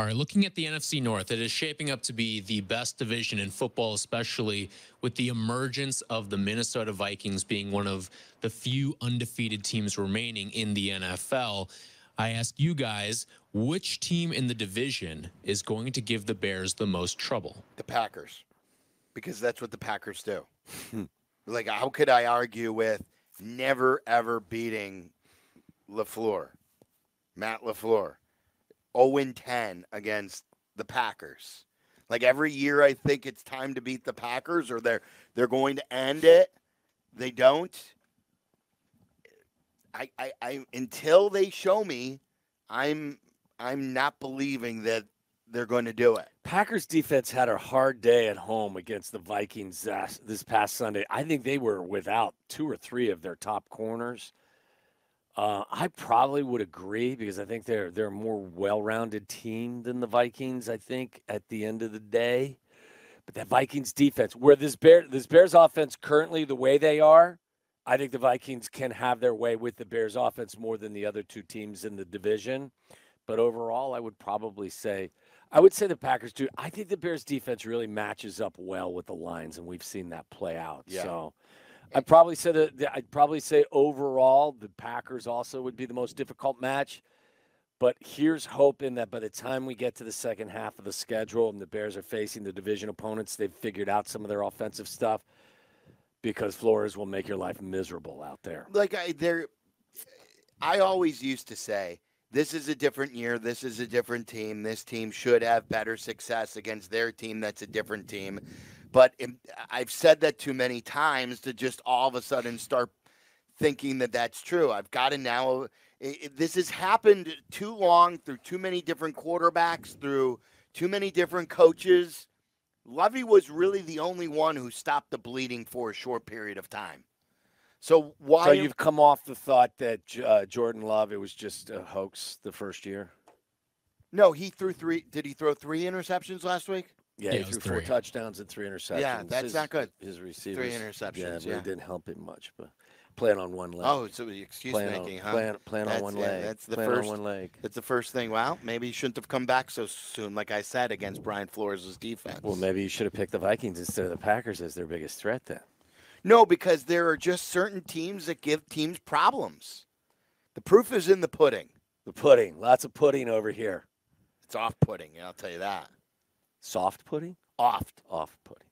All right, looking at the NFC North, it is shaping up to be the best division in football, especially with the emergence of the Minnesota Vikings being one of the few undefeated teams remaining in the NFL. I ask you guys, which team in the division is going to give the Bears the most trouble? The Packers, because that's what the Packers do. Like, how could I argue with never, ever beating Matt LaFleur, 0-10 against the Packers? Like, every year I think it's time to beat the Packers or they're going to end it. They don't. I until they show me, I'm not believing that they're going to do it. Packers defense had a hard day at home against the Vikings this past Sunday. I think they were without 2 or 3 of their top corners. I probably would agree because I think they're a more well-rounded team than the Vikings, I think, at the end of the day. But that Vikings defense, where this Bears offense currently the way they are, I think the Vikings can have their way with the Bears offense more than the other 2 teams in the division. But overall, I would say the Packers do. I think the Bears defense really matches up well with the Lions, and we've seen that play out. Yeah. So I'd probably say overall the Packers also would be the most difficult match. But here's hoping that by the time we get to the second half of the schedule and the Bears are facing the division opponents, they've figured out some of their offensive stuff, because Flores will make your life miserable out there. Like I always used to say, this is a different year. This is a different team. This team should have better success against their team that's a different team. But I've said that too many times to just all of a sudden start thinking that that's true. I've got to now – this has happened too long through too many different quarterbacks, through too many different coaches. Lovey was really the only one who stopped the bleeding for a short period of time. So you've come off the thought that Jordan Love, it was just a hoax the first year? No, he threw 3. Did he throw 3 interceptions last week? Yeah, he threw 4 touchdowns and 3 interceptions. Yeah, that's not good. His receivers. 3 interceptions. Yeah, it didn't help him much, but playing on one leg. Oh, so excuse making, huh? Playing on one leg. That's the playing first. On one leg. That's the first thing. Well, maybe he shouldn't have come back so soon, like I said, against Brian Flores' defense. Well, maybe you should have picked the Vikings instead of the Packers as their biggest threat then. No, because there are just certain teams that give teams problems. The proof is in the pudding. The pudding. Lots of pudding over here. It's off-putting, I'll tell you that. Soft pudding? Off. Off pudding.